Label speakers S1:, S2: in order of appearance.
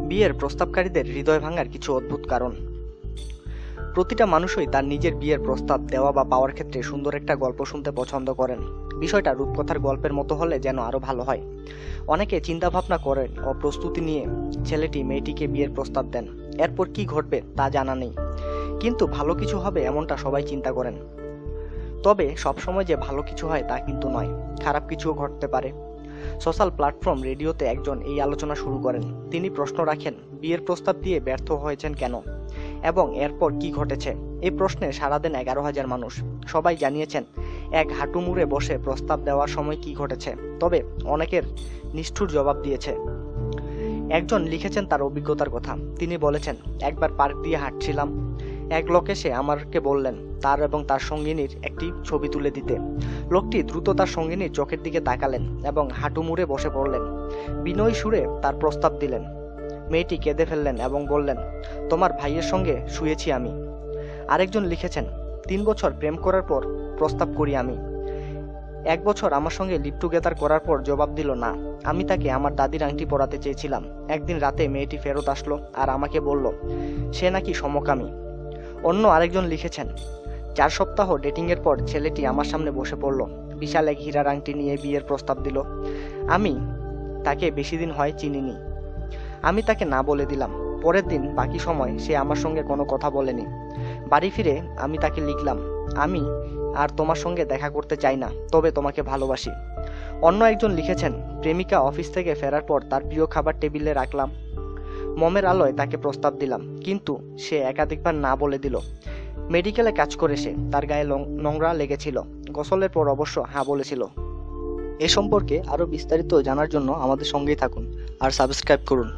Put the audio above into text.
S1: বিয়ের প্রস্তাবকারীদের হৃদয় ভাঙার কিছু অদ্ভুত কারণ। প্রতিটা মানুষই তার নিজের বিয়ের প্রস্তাব দেওয়া বা পাওয়ার ক্ষেত্রে সুন্দর একটা গল্প শুনতে পছন্দ করেন। বিষয়টা রূপকথার গল্পের মতো হলে যেন আরো ভালো হয়। অনেকে চিন্তাভাবনা করেন ও প্রস্তুতি নিয়ে ছেলেটি মেয়েটিকে বিয়ের প্রস্তাব দেন। এরপর কি ঘটবে তা জানা নেই, কিন্তু ভালো কিছু হবে এমনটা সবাই চিন্তা করেন। তবে সবসময় যে ভালো কিছু হয় তা কিন্তু নয়, খারাপ কিছুও ঘটতে পারে। সোশ্যাল প্ল্যাটফর্ম রেডিওতে একজন এই আলোচনা শুরু করেন। তিনি প্রশ্ন রাখেন, বিয়ের প্রস্তাব দিয়ে ব্যর্থ হয়েছেন কেন এবং এরপর কি ঘটেছে। এই প্রশ্নে সাড়া দেন 11,000 মানুষ। সবাই জানিয়েছেন এক হাঁটু মুড়ে বসে প্রস্তাব দেওয়ার সময় কি ঘটেছে, তবে অনেকের নিষ্ঠুর জবাব দিয়েছে। একজন লিখেছেন তার অভিজ্ঞতার কথা। তিনি বলেছেন, একবার পার্ক দিয়ে হাঁটছিলাম, এক লোক এসে আমাকে বললেন তার এবং তার সঙ্গিনীর একটি ছবি তুলে দিতে। লোকটি দ্রুত তার সঙ্গিনীর চোখের দিকে তাকালেন এবং হাঁটু মুড়ে বসে পড়লেন। বিনয়ী সুরে তার প্রস্তাব দিলেন। মেয়েটি কেঁদে ফেললেন এবং বললেন, তোমার ভাইয়ের সঙ্গে শুয়েছি আমি। আরেকজন লিখেছেন, 3 বছর প্রেম করার পর প্রস্তাব করি আমি। 1 বছর আমার সঙ্গে লিভ টুগেদার করার পর জবাব দিল না। আমি তাকে আমার দাদির আংটি পরাতে চেয়েছিলাম। একদিন রাতে মেয়েটি ফেরত আসলো আর আমাকে বলল সে নাকি সমকামী। অন্য আরেকজন লিখেছেন, 4 সপ্তাহ ডেটিংয়ের পর ছেলেটি আমার সামনে বসে পড়ল, বিশাল এক হীরার আংটি নিয়ে বিয়ের প্রস্তাব দিল। আমি তাকে বেশি দিন হয় চিনিনি। আমি তাকে না বলে দিলাম। পরের দিন বাকি সময় সে আমার সঙ্গে কোনো কথা বলেনি। বাড়ি ফিরে আমি তাকে লিখলাম, আমি আর তোমার সঙ্গে দেখা করতে চাই না, তবে তোমাকে ভালোবাসি। অন্য একজন লিখেছেন, প্রেমিকা অফিস থেকে ফেরার পর তার প্রিয় খাবার টেবিলে রাখলাম, মমের আলোয় তাকে প্রস্তাব দিলাম, কিন্তু সে একাধিকবার না বলে দিল। মেডিকেলে কাজ করে সে, তার গায়ে নোংরা লেগেছিল, গোসলের পর অবশ্য হ্যাঁ বলেছিল। এ সম্পর্কে আরো বিস্তারিত জানার জন্য আমাদের সঙ্গেই থাকুন আর সাবস্ক্রাইব করুন।